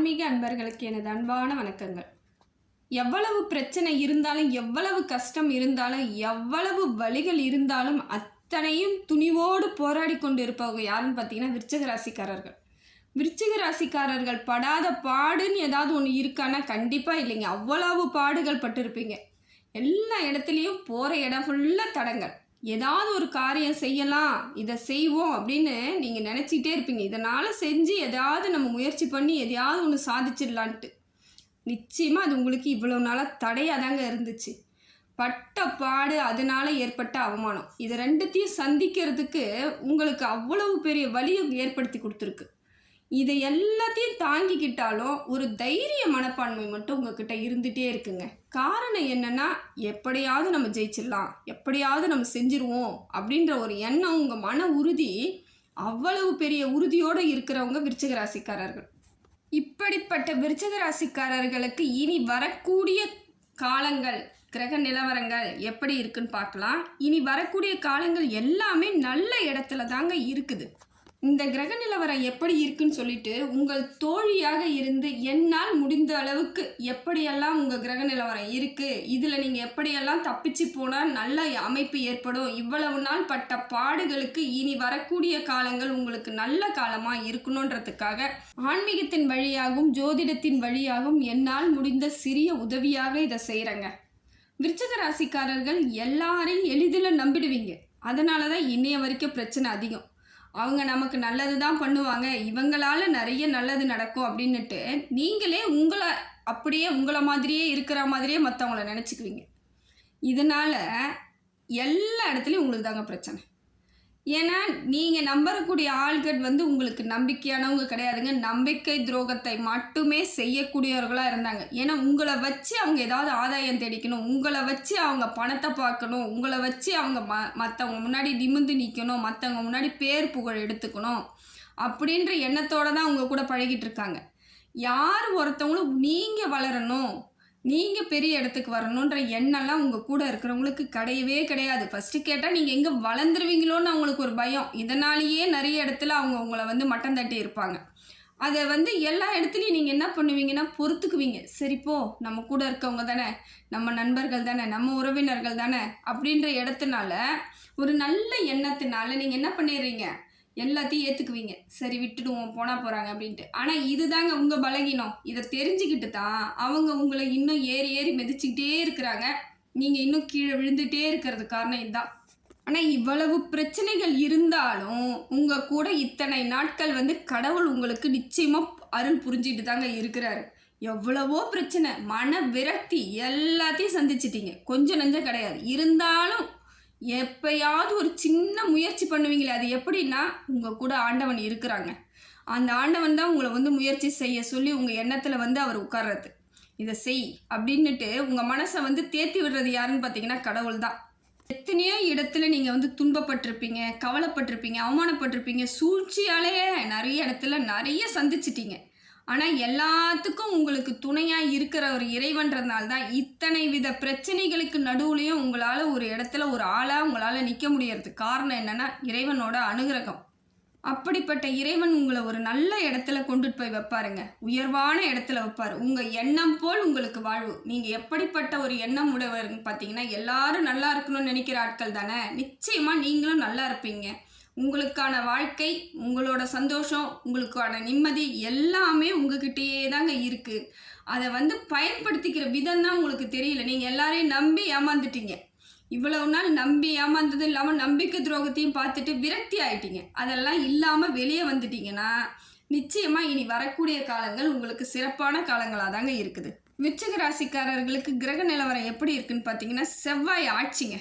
ஆன்மீக அன்பர்களுக்கு எனது அன்பான வணக்கங்கள். எவ்வளவு பிரச்சனை இருந்தாலும், எவ்வளவு கஷ்டம் இருந்தாலும், எவ்வளவு வலிகள் இருந்தாலும் அத்தனையும் துணிவோடு போராடி கொண்டு இருப்பவங்க யாருன்னு பார்த்தீங்கன்னா விருச்சிக ராசிக்காரர்கள். விருச்சிக ராசிக்காரர்கள் படாத பாடுன்னு ஏதாவது ஒன்று இருக்கான்னா கண்டிப்பாக இல்லைங்க. அவ்வளவு பாடுகள் பட்டிருப்பீங்க. எல்லா இடத்துலையும் போகிற இடம் ஃபுல்லாக தடங்கள். ஏதாவது ஒரு காரியம் செய்யலாம், இதை செய்வோம் அப்படின்னு நீங்கள் நினச்சிக்கிட்டே இருப்பீங்க. இதனால் செஞ்சு எதாவது நம்ம முயற்சி பண்ணி எதையாவது ஒன்று சாதிச்சிடலான்ட்டு. நிச்சயமாக அது உங்களுக்கு இவ்வளோ நாளாக தடையாக தாங்க இருந்துச்சு. பட்ட பாடு, அதனால் ஏற்பட்ட அவமானம், இது ரெண்டுத்தையும் சந்திக்கிறதுக்கு உங்களுக்கு அவ்வளவு பெரிய வலியை ஏற்படுத்தி கொடுத்துருக்கு. இதை எல்லாத்தையும் தாங்கிக்கிட்டாலும் ஒரு தைரிய மனப்பான்மை மட்டும் உங்ககிட்ட இருந்துகிட்டே இருக்குங்க. காரணம் என்னென்னா, எப்படியாவது நம்ம ஜெயிச்சிடலாம், எப்படியாவது நம்ம செஞ்சிருவோம் அப்படின்ற ஒரு எண்ணம், உங்கள் மன உறுதி அவ்வளவு பெரிய உறுதியோடு இருக்கிறவங்க விருச்சிக ராசிக்காரர்கள். இப்படிப்பட்ட விருச்சிக ராசிக்காரர்களுக்கு இனி வரக்கூடிய காலங்கள், கிரக நிலவரங்கள் எப்படி இருக்குன்னு பார்க்கலாம். இனி வரக்கூடிய காலங்கள் எல்லாமே நல்ல இடத்துல தாங்க இருக்குது. இந்த கிரக நிலவரம் எப்படி இருக்குன்னு சொல்லிட்டு உங்கள் தோழியாக இருந்து என்னால் முடிந்த அளவுக்கு எப்படியெல்லாம் உங்கள் கிரக நிலவரம் இருக்குது, இதில் நீங்கள் எப்படியெல்லாம் தப்பிச்சு போனால் நல்ல அமைப்பு ஏற்படும், இவ்வளவு நாள் பட்ட பாடுகளுக்கு இனி வரக்கூடிய காலங்கள் உங்களுக்கு நல்ல காலமாக இருக்கணுன்றதுக்காக ஆன்மீகத்தின் வழியாகவும் ஜோதிடத்தின் வழியாகவும் என்னால் முடிந்த சிறிய உதவியாக இதை செய்கிறேங்க. விருச்சிக ராசிக்காரர்கள் எல்லாரையும் எளிதில் நம்பிடுவீங்க. அதனால தான் இன்னைய வரைக்கும் பிரச்சனை அதிகம். அவங்க நமக்கு நல்லது தான் பண்ணுவாங்க, இவங்களால் நிறைய நல்லது நடக்கும் அப்படின்னுட்டு நீங்களே உங்களை மாதிரியே இருக்கிற மாதிரியே மற்றவங்கள நினச்சிக்குவீங்க. இதனால் எல்லா இடத்துலையும் உங்களுக்கு தாங்க பிரச்சனை. ஏன்னா நீங்கள் நம்பக்கூடிய ஆள்கள் உங்களுக்கு நம்பிக்கையானவங்க கிடையாதுங்க. நம்பிக்கை துரோகத்தை மட்டுமே செய்யக்கூடியவர்களாக இருந்தாங்க. ஏன்னா உங்களை வச்சு அவங்க ஏதாவது ஆதாயம் தேடிக்கணும், உங்களை வச்சு அவங்க பணத்தை பார்க்கணும், உங்களை வச்சு அவங்க மற்றவங்க முன்னாடி நிமிர்ந்து நிற்கணும், மற்றவங்க முன்னாடி பேர் புகழ் எடுத்துக்கணும் அப்படின்ற எண்ணத்தோடு தான் அவங்க கூட பழகிட்டு இருக்காங்க. யார் ஒருத்தவங்களும் நீங்கள் வளரணும், நீங்கள் பெரிய இடத்துக்கு வரணுன்ற எண்ணெல்லாம் உங்கள் கூட இருக்கிறவங்களுக்கு கிடையவே கிடையாது. ஃபஸ்ட்டு கேட்டால் நீங்கள் எங்கே வளர்ந்துருவீங்களோன்னு அவங்களுக்கு ஒரு பயம். இதனாலேயே நிறைய இடத்துல அவங்க உங்களை மட்டம் தட்டி இருப்பாங்க. அதை எல்லா இடத்துலையும் நீங்கள் என்ன பண்ணுவீங்கன்னா பொறுத்துக்குவீங்க. சரிப்போ, நம்ம கூட இருக்கவங்க தானே, நம்ம நண்பர்கள் தானே, நம்ம உறவினர்கள் தானே அப்படின்ற இடத்துனால, ஒரு நல்ல எண்ணத்தினால நீங்கள் என்ன பண்ணிடுறீங்க, எல்லாத்தையும் ஏற்றுக்குவீங்க. சரி விட்டுடுவோம், போனால் போகிறாங்க அப்படின்ட்டு. ஆனால் இதுதாங்க உங்கள் பலகீனம். இதை தெரிஞ்சுக்கிட்டு தான் அவங்க உங்களை இன்னும் ஏறி ஏறி மிதிச்சுக்கிட்டே இருக்கிறாங்க. நீங்கள் இன்னும் கீழே விழுந்துகிட்டே இருக்கிறது காரணம் இதுதான். ஆனால் இவ்வளவு பிரச்சனைகள் இருந்தாலும் உங்கள் கூட இத்தனை நாட்கள் கடவுள் உங்களுக்கு நிச்சயமாக அருள் புரிஞ்சிட்டு தாங்க இருக்கிறாரு. எவ்வளவோ பிரச்சனை, மன விரக்தி எல்லாத்தையும் சந்திச்சிட்டீங்க. கொஞ்சம் நஞ்சம் கிடையாது. இருந்தாலும் எப்பயாவது ஒரு சின்ன முயற்சி பண்ணுவீங்களே, அது எப்படின்னா உங்கள் கூட ஆண்டவன் இருக்கிறாங்க. அந்த ஆண்டவன் தான் உங்களை முயற்சி செய்ய சொல்லி உங்கள் எண்ணத்தில் அவர் உட்கார்றது. இதை செய் அப்படின்னுட்டு உங்கள் மனசை தேத்தி விடுறது யாருன்னு பார்த்தீங்கன்னா கடவுள் தான். எத்தனையோ இடத்துல நீங்கள் துன்பப்பட்டிருப்பீங்க, கவலைப்பட்டிருப்பீங்க, அவமானப்பட்டிருப்பீங்க, சூழ்ச்சியாலேயே நிறைய இடத்துல நிறைய சந்திச்சிட்டீங்க. ஆனால் எல்லாத்துக்கும் உங்களுக்கு துணையாக இருக்கிற ஒரு இறைவன்றதுனால தான் இத்தனை வித பிரச்சனைகளுக்கு நடுவுலையும் உங்களால் ஒரு இடத்துல ஒரு ஆளாக உங்களால் நிற்க முடியறதுக்கு காரணம் என்னென்னா இறைவனோட அனுகிரகம். அப்படிப்பட்ட இறைவன் உங்களை ஒரு நல்ல இடத்துல கொண்டுட்டு போய் வைப்பாருங்க. உயர்வான இடத்துல வைப்பார். உங்கள் எண்ணம் போல் உங்களுக்கு வாழ்வு. நீங்கள் எப்படிப்பட்ட ஒரு எண்ணம் உடையவர்னு பார்த்தீங்கன்னா, எல்லாரும் நல்லா இருக்கணும்னு நினைக்கிற ஆட்கள் தானே. நிச்சயமாக நீங்களும் நல்லா இருப்பீங்க. உங்களுக்கான வாழ்க்கை, உங்களோட சந்தோஷம், உங்களுக்கான நிம்மதி எல்லாமே உங்ககிட்டயே தாங்க இருக்குது. அதை பயன்படுத்திக்கிற விதம் தான் உங்களுக்கு தெரியல. நீங்கள் எல்லாரையும் நம்பி ஏமாந்துட்டீங்க. இவ்வளவு நாள் நம்பி ஏமாந்தது இல்லாமல் நம்பிக்கை துரோகத்தையும் பார்த்துட்டு விரக்தி ஆகிட்டீங்க. அதெல்லாம் இல்லாமல் வெளியே வந்துட்டீங்கன்னா நிச்சயமாக இனி வரக்கூடிய காலங்கள் உங்களுக்கு சிறப்பான காலங்களாக தாங்க இருக்குது. விருச்சிக ராசிக்காரர்களுக்கு கிரக நிலவரம் எப்படி இருக்குன்னு பார்த்தீங்கன்னா, செவ்வாய் ஆட்சிங்க.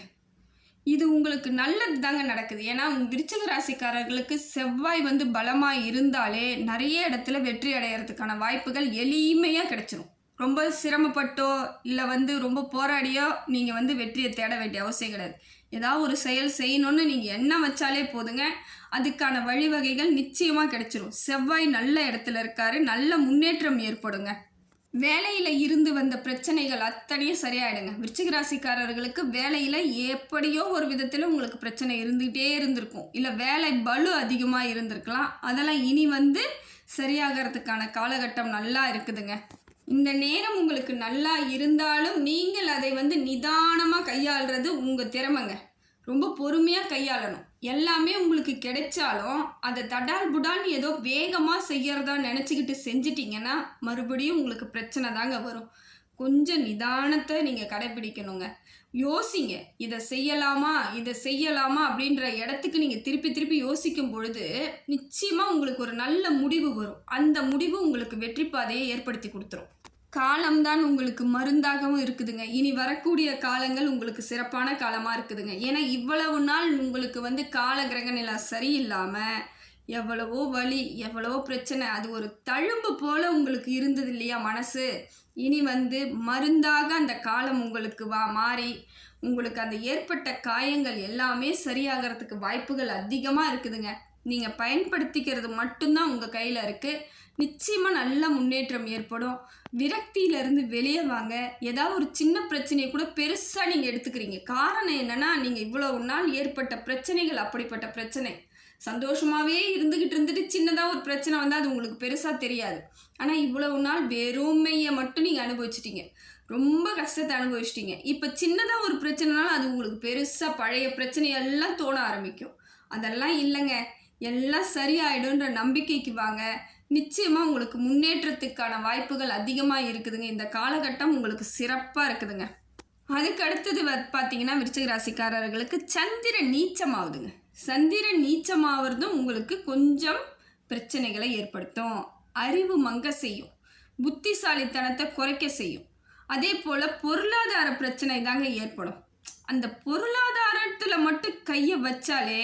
இது உங்களுக்கு நல்லது தாங்க நடக்குது. ஏன்னா விருச்சிக ராசிக்காரர்களுக்கு செவ்வாய் பலமாக இருந்தாலே நிறைய இடத்துல வெற்றி அடைகிறதுக்கான வாய்ப்புகள் எளிமையாக கிடைச்சிரும். ரொம்ப சிரமப்பட்டோ இல்லை ரொம்ப போராடியோ நீங்கள் வெற்றியை தேட வேண்டிய அவசியம் கிடையாது. ஏதாவது ஒரு செயல் செய்யணும்னு நீங்கள் எண்ணம் வச்சாலே போதுங்க, அதுக்கான வழிவகைகள் நிச்சயமாக கிடைச்சிரும். செவ்வாய் நல்ல இடத்துல இருக்காரு, நல்ல முன்னேற்றம் ஏற்படுங்க. வேலையில் இருந்து வந்த பிரச்சனைகள் அத்தனையும் சரியாயிடுங்க. விருச்சிக ராசிக்காரர்களுக்கு வேலையில் எப்படியோ ஒரு விதத்தில் உங்களுக்கு பிரச்சனை இருந்துகிட்டே இருந்திருக்கும். இல்லை வேலை பளு அதிகமாக இருந்திருக்கலாம். அதெல்லாம் இனி சரியாகிறதுக்கான காலகட்டம் நல்லா இருக்குதுங்க. இந்த நேரம் உங்களுக்கு நல்லா இருந்தாலும் நீங்கள் அதை வந்து நிதானமாக கையாளுறது உங்கள் திறமைங்க. ரொம்ப பொறுமையாக கையாளணும். எல்லாமே உங்களுக்கு கிடைச்சாலும் அதை தடால் புடால்னு ஏதோ வேகமாக செய்யறதா நினச்சிக்கிட்டு செஞ்சிட்டிங்கன்னா மறுபடியும் உங்களுக்கு பிரச்சனை தாங்க வரும். கொஞ்சம் நிதானத்தை நீங்கள் கடைப்பிடிக்கணுங்க. யோசிங்க, இதை செய்யலாமா அப்படின்ற இடத்துக்கு நீங்கள் திருப்பி யோசிக்கும் பொழுது நிச்சயமாக உங்களுக்கு ஒரு நல்ல முடிவு வரும். அந்த முடிவு உங்களுக்கு வெற்றி பாதையை ஏற்படுத்தி கொடுத்துரும். காலம்தான் உங்களுக்கு மருந்தாகவும் இருக்குதுங்க. இனி வரக்கூடிய காலங்கள் உங்களுக்கு சிறப்பான காலமாக இருக்குதுங்க. ஏன்னா இவ்வளவு நாள் உங்களுக்கு வந்து கால கிரக நிலை சரியில்லாமல் எவ்வளவோ வலி, எவ்வளவோ பிரச்சனை, அது ஒரு தழும்பு போல் உங்களுக்கு இருந்தது இல்லையா மனசு. இனி வந்து மருந்தாக அந்த காலம் உங்களுக்கு மாறி உங்களுக்கு அந்த ஏற்பட்ட காயங்கள் எல்லாமே சரியாகிறதுக்கு வாய்ப்புகள் அதிகமாக இருக்குதுங்க. நீங்கள் பயன்படுத்திக்கிறது மட்டும்தான் உங்கள் கையில் இருக்குது. நிச்சயமாக நல்ல முன்னேற்றம் ஏற்படும். விரக்தியிலேருந்து வெளியே வாங்க. ஏதாவது ஒரு சின்ன பிரச்சனையை கூட பெருசாக நீங்கள் எடுத்துக்கிறீங்க. காரணம் என்னென்னா, நீங்கள் இவ்வளவு நாள் ஏற்பட்ட பிரச்சனைகள் அப்படிப்பட்ட பிரச்சனை. சந்தோஷமாகவே இருந்துட்டு சின்னதாக ஒரு பிரச்சனை வந்தால் அது உங்களுக்கு பெருசாக தெரியாது. ஆனால் இவ்வளவு நாள் வெறுமையை மட்டும் நீங்கள் அனுபவிச்சிட்டிங்க. ரொம்ப கஷ்டத்தை அனுபவிச்சிட்டிங்க. இப்போ சின்னதாக ஒரு பிரச்சனைனாலும் அது உங்களுக்கு பெருசாக பழைய பிரச்சனையெல்லாம் தோண ஆரம்பிக்கும். அதெல்லாம் இல்லைங்க, எல்லாம் சரியாயிடும்ன்ற நம்பிக்கைக்கு வாங்க. நிச்சயமாக உங்களுக்கு முன்னேற்றத்துக்கான வாய்ப்புகள் அதிகமாக இருக்குதுங்க. இந்த காலகட்டம் உங்களுக்கு சிறப்பாக இருக்குதுங்க. அதுக்கு அடுத்தது பார்த்தீங்கன்னா விருச்சிக ராசிக்காரர்களுக்கு சந்திரன் நீச்சமாகுதுங்க. சந்திரன் நீச்சமாகிறதும் உங்களுக்கு கொஞ்சம் பிரச்சனைகளை ஏற்படுத்தும். அறிவு மங்க செய்யும். புத்திசாலித்தனத்தை குறைக்க செய்யும். அதே போல் பொருளாதார பிரச்சனை தாங்க ஏற்படும். அந்த பொருளாதாரத்தில் மட்டும் கையை வச்சாலே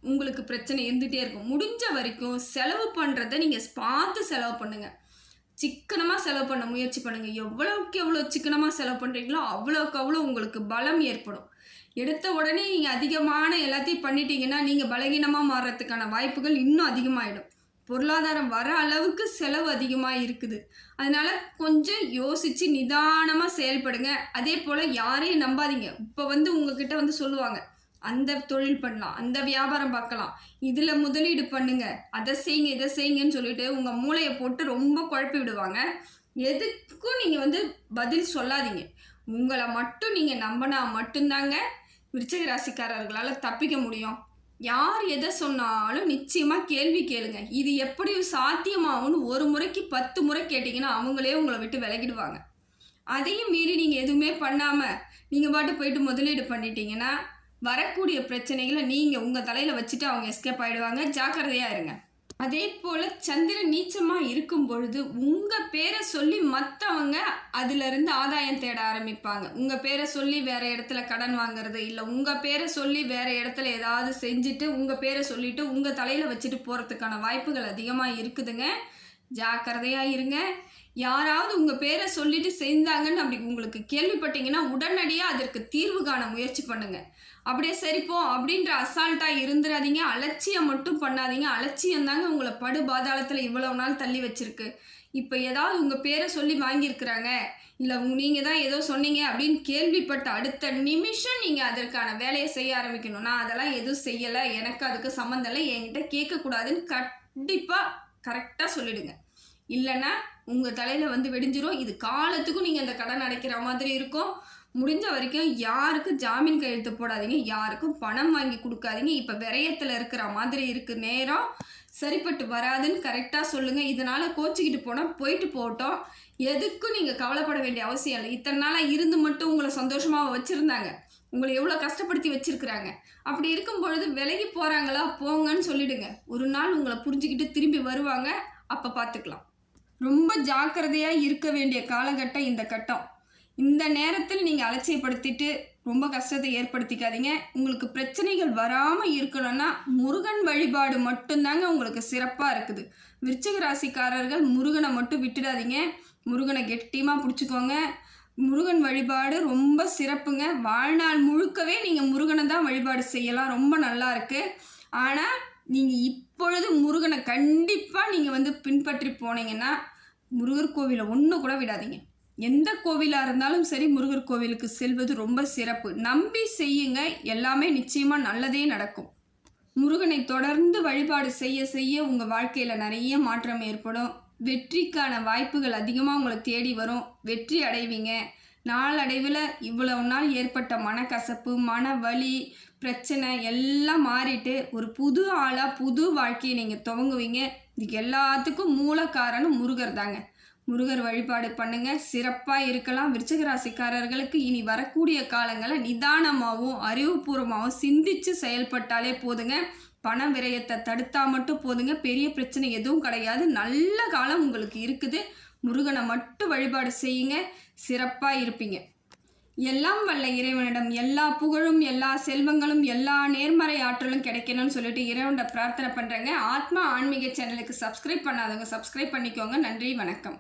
உங்களுக்கு பிரச்சனை இருந்துகிட்டே இருக்கும். முடிஞ்ச வரைக்கும் செலவு பண்ணுறதை நீங்கள் பார்த்து செலவு பண்ணுங்கள். சிக்கனமாக செலவு பண்ண முயற்சி பண்ணுங்கள். எவ்வளோக்கு எவ்வளோ சிக்கனமாக செலவு பண்ணுறீங்களோ அவ்வளோக்கு அவ்வளோ உங்களுக்கு பலம் ஏற்படும். எடுத்த உடனே நீங்கள் அதிகமான எல்லாத்தையும் பண்ணிட்டீங்கன்னா நீங்கள் பலகீனமாக மாறுறதுக்கான வாய்ப்புகள் இன்னும் அதிகமாகிடும். பொருளாதாரம் வர அளவுக்கு செலவு அதிகமாக இருக்குது. அதனால் கொஞ்சம் யோசித்து நிதானமாக செயல்படுங்க. அதே போல் யாரையும் நம்பாதீங்க. இப்போ வந்து உங்ககிட்ட வந்து சொல்லுவாங்க, அந்த தொழில் பண்ணலாம், அந்த வியாபாரம் பார்க்கலாம், இதில் முதலீடு பண்ணுங்க, அதை செய்யுங்க, இதை செய்யுங்கன்னு சொல்லிட்டு உங்கள் மூளையை போட்டு ரொம்ப குழப்பி விடுவாங்க. எதுக்கும் நீங்கள் வந்து பதில் சொல்லாதீங்க. உங்களை மட்டும் நீங்கள் நம்பினா மட்டும்தாங்க விருச்சிக ராசிக்காரர்களால் தப்பிக்க முடியும். யார் எதை சொன்னாலும் நிச்சயமாக கேள்வி கேளுங்க. இது எப்படி சாத்தியமாகும்னு ஒரு முறைக்கு 10 முறை கேட்டிங்கன்னா அவங்களே உங்களை விட்டு விலகிடுவாங்க. அதையும் மீறி நீங்கள் எதுவுமே பண்ணாமல் நீங்கள் பாட்டு போயிட்டு முதலீடு பண்ணிட்டீங்கன்னா வரக்கூடிய பிரச்சனைகளை நீங்கள் உங்கள் தலையில் வச்சுட்டு அவங்க எஸ்கேப் ஆகிடுவாங்க. ஜாக்கிரதையாக இருங்க. அதே போல் சந்திரன் நீச்சமாக இருக்கும் பொழுது உங்கள் பேரை சொல்லி மற்றவங்க அதிலிருந்து ஆதாயம் தேட ஆரம்பிப்பாங்க. உங்கள் பேரை சொல்லி வேறு இடத்துல கடன் வாங்குறது, இல்லை உங்கள் பேரை சொல்லி வேறு இடத்துல ஏதாவது செஞ்சுட்டு உங்கள் பேரை சொல்லிவிட்டு உங்கள் தலையில் வச்சுட்டு போகிறதுக்கான வாய்ப்புகள் அதிகமாக இருக்குதுங்க. ஜாக்கிரதையாக இருங்க. யாராவது உங்கள் பேரை சொல்லிட்டு செஞ்சாங்கன்னு அப்படி உங்களுக்கு கேள்விப்பட்டீங்கன்னா உடனடியாக அதற்கு தீர்வு காண முயற்சி பண்ணுங்கள். அப்படியே சரிப்போம் அப்படின்ற அசால்ட்டாக இருந்துடாதீங்க. அலட்சியம் மட்டும் பண்ணாதீங்க. அலட்சியம் தாங்க உங்களை படு பாதாளத்தில் இவ்வளவு நாள் தள்ளி வச்சிருக்கு. இப்போ ஏதாவது உங்கள் பேரை சொல்லி வாங்கியிருக்கிறாங்க, இல்லை நீங்கள் தான் ஏதோ சொன்னீங்க அப்படின்னு கேள்விப்பட்ட அடுத்த நிமிஷம் நீங்கள் அதற்கான வேலையை செய்ய ஆரம்பிக்கணும். நான் அதெல்லாம் எதுவும் செய்யலை, எனக்கு அதுக்கு சம்மந்தம் இல்லை, என்கிட்ட கேட்கக்கூடாதுன்னு கண்டிப்பாக கரெக்டாக சொல்லிடுங்க. இல்லைன்னா உங்கள் தலையில் வந்து வெடிஞ்சிரும். இது காலத்துக்கும் நீங்கள் அந்த கடன் அடைக்கிற மாதிரி இருக்கும். முடிஞ்ச வரைக்கும் யாருக்கும் ஜாமீன் கையெழுத்து போடாதீங்க. யாருக்கும் பணம் வாங்கி கொடுக்காதீங்க. இப்போ விரயத்தில் இருக்கிற மாதிரி இருக்குது. நேரம் சரிப்பட்டு வராதுன்னு கரெக்டாக சொல்லுங்கள். இதனால் கோச்சிக்கிட்டு போனால் போயிட்டு போட்டோம். எதுக்கும் நீங்கள் கவலைப்பட வேண்டிய அவசியம் இல்லை. இத்தனை நாளாக இருந்து மட்டும் உங்களை சந்தோஷமாக வச்சுருந்தாங்க. உங்களை எவ்வளோ கஷ்டப்படுத்தி வச்சுருக்குறாங்க. அப்படி இருக்கும் பொழுது விலகி போகிறாங்களா போங்கன்னு சொல்லிவிடுங்க. ஒரு நாள் உங்களை புரிஞ்சுக்கிட்டு திரும்பி வருவாங்க. அப்போ பார்த்துக்கலாம். ரொம்ப ஜாக்கிரதையாக இருக்க வேண்டிய காலகட்டம் இந்த கட்டம். இந்த நேரத்தில் நீங்கள் அலட்சியப்படுத்திட்டு ரொம்ப கஷ்டத்தை ஏற்படுத்திக்காதீங்க. உங்களுக்கு பிரச்சனைகள் வராமல் இருக்கணும்னா முருகன் வழிபாடு மட்டும்தாங்க உங்களுக்கு சிறப்பாக இருக்குது. விருச்சிக ராசிக்காரர்கள் முருகனை மட்டும் விட்டுடாதீங்க. முருகனை கெட்டியமாக பிடிச்சிக்கோங்க. முருகன் வழிபாடு ரொம்ப சிறப்புங்க. வாழ்நாள் முழுக்கவே நீங்கள் முருகனை தான் வழிபாடு செய்யலாம். ரொம்ப நல்லா இருக்குது. ஆனால் நீங்கள் இப்பொழுது முருகனை கண்டிப்பாக நீங்கள் வந்து பின்பற்றி போனீங்கன்னா முருகர் கோவிலை ஒன்று கூட விடாதீங்க. எந்த கோவிலாக இருந்தாலும் சரி முருகர் கோவிலுக்கு செல்வது ரொம்ப சிறப்பு. நம்பி செய்யுங்க. எல்லாமே நிச்சயமாக நல்லதே நடக்கும். முருகனை தொடர்ந்து வழிபாடு செய்ய செய்ய உங்கள் வாழ்க்கையில் நிறைய மாற்றம் ஏற்படும். வெற்றிக்கான வாய்ப்புகள் அதிகமாக உங்களை தேடி வரும். வெற்றி அடைவீங்க. நாளடைவில் இவ்வளவு நாள் ஏற்பட்ட மனக்கசப்பு, மன வலி, பிரச்சனை எல்லாம் மாறிட்டு ஒரு புது ஆளாக புது வாழ்க்கையை நீங்கள் துவங்குவீங்க. இதுக்கு எல்லாத்துக்கும் மூல காரணம் முருகர் தாங்க. முருகர் வழிபாடு பண்ணுங்க, சிறப்பாக இருக்கலாம். விருச்சிக ராசிக்காரர்களுக்கு இனி வரக்கூடிய காலங்களை நிதானமாகவும் அறிவுபூர்வமாகவும் சிந்திச்சு செயல்பட்டாலே போதுங்க. பண விரயத்தை தடுத்தா மட்டும் போதுங்க. பெரிய பிரச்சனை எதுவும் கிடையாது. நல்ல காலம் உங்களுக்கு இருக்குது. முருகனை மட்டும் வழிபாடு செய்யுங்க, சிறப்பாக இருப்பீங்க. எல்லாம் வல்ல இறைவனிடம் எல்லா புகழும், எல்லா செல்வங்களும், எல்லா நேர்மறை ஆற்றலும் கிடைக்கணும்னு சொல்லிட்டு இறைவனிடம் பிரார்த்தனை பண்ணுறேங்க. ஆத்மா ஆன்மீக சேனலுக்கு சப்ஸ்கிரைப் பண்ணாதவங்க சப்ஸ்கிரைப் பண்ணிக்கோங்க. நன்றி, வணக்கம்.